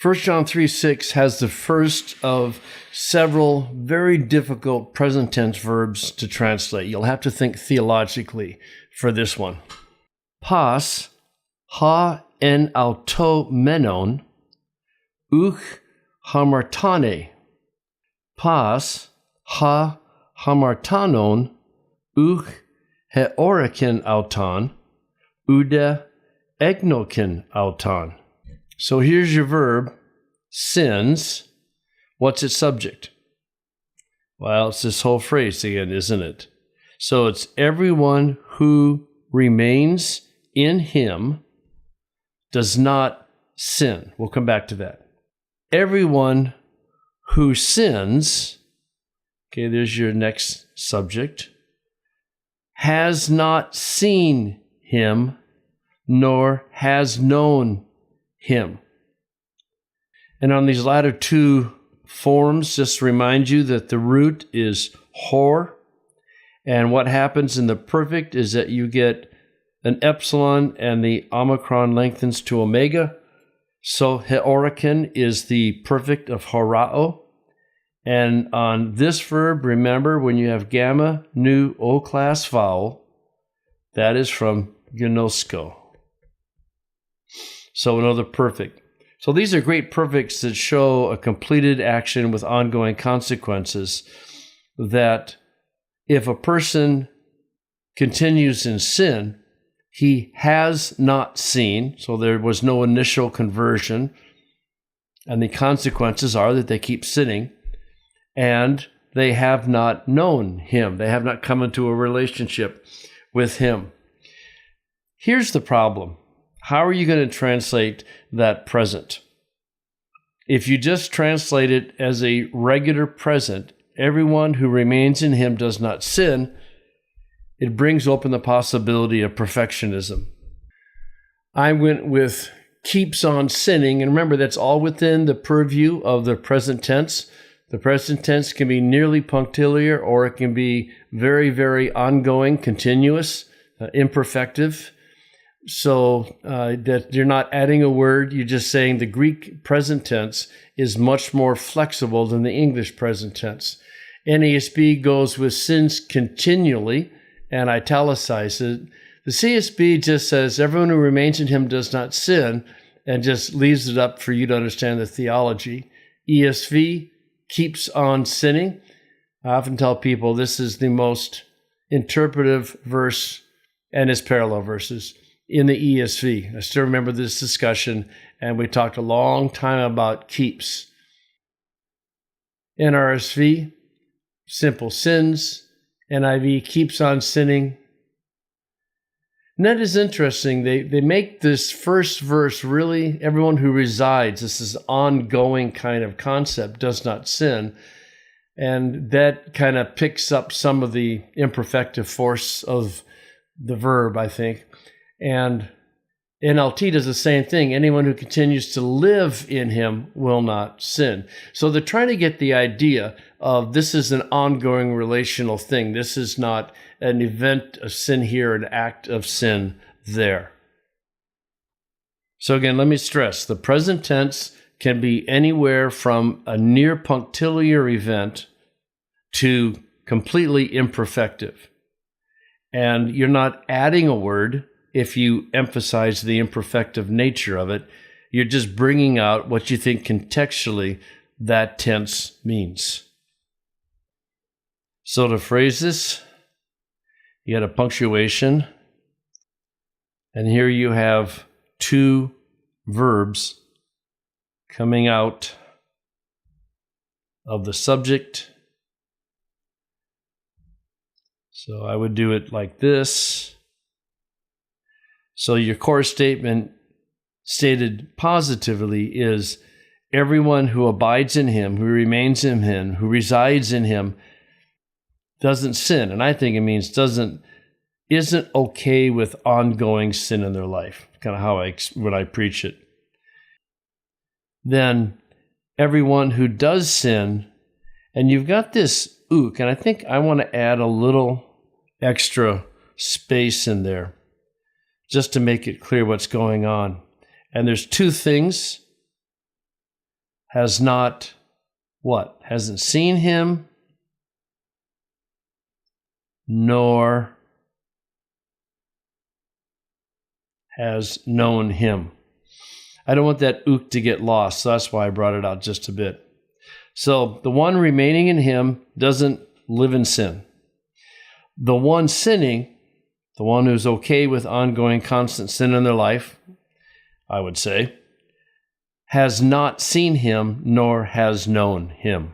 1 John 3:6 has the first of several very difficult present tense verbs to translate. You'll have to think theologically for this one. Pas, ha en auto menon, uch hamartane. Pas, ha hamartanon, uch heoriken auton, ude egnoken auton. So here's your verb, sins. What's its subject? Well, it's this whole phrase again, isn't it? So it's everyone who remains in him does not sin. We'll come back to that. Everyone who sins, okay, there's your next subject, has not seen him, nor has known him. And on these latter two forms, just to remind you that the root is hor, and what happens in the perfect is that you get an epsilon and the omicron lengthens to omega. So heoriken is the perfect of horao. And on this verb, remember, when you have gamma, nu, O-class vowel, that is from gnosko. So another perfect. So these are great perfects that show a completed action with ongoing consequences, that if a person continues in sin, he has not seen, so there was no initial conversion, and the consequences are that they keep sinning, and they have not known him. They have not come into a relationship with him. Here's the problem. How are you going to translate that present? If you just translate it as a regular present, everyone who remains in him does not sin, it brings open the possibility of perfectionism. I went with keeps on sinning, and remember, that's all within the purview of the present tense. The present tense can be nearly punctiliar, or it can be very, very ongoing, continuous, imperfective. So that you're not adding a word, you're just saying the Greek present tense is much more flexible than the English present tense. NASB goes with sins continually and italicizes it. The CSB just says everyone who remains in him does not sin, and just leaves it up for you to understand the theology. ESV keeps on sinning. I often tell people this is the most interpretive verse and its parallel verses in the ESV. I still remember this discussion, and we talked a long time about keeps. NRSV, simple sins. NIV, keeps on sinning. And that is interesting. They make this first verse really, everyone who resides, this is ongoing kind of concept, does not sin. And that kind of picks up some of the imperfective force of the verb, I think. And NLT does the same thing. Anyone who continues to live in him will not sin. So they're trying to get the idea of this is an ongoing relational thing. This is not an event of sin here, an act of sin there. So again, let me stress, the present tense can be anywhere from a near punctiliar event to completely imperfective. And you're not adding a word if you emphasize the imperfective nature of it. You're just bringing out what you think contextually that tense means. So to phrase this, you had a punctuation, and here you have two verbs coming out of the subject. So I would do it like this. So your core statement stated positively is everyone who abides in him, who remains in him, who resides in him, doesn't sin. And I think it means isn't okay with ongoing sin in their life. Kind of how when I preach it. Then everyone who does sin, and you've got this ook, and I think I want to add a little extra space in there just to make it clear what's going on. And there's two things has not what? Hasn't seen him, nor has known him. I don't want that ook to get lost, so that's why I brought it out just a bit. So the one remaining in him doesn't live in sin. The one sinning, the one who's okay with ongoing constant sin in their life, I would say, has not seen him nor has known him.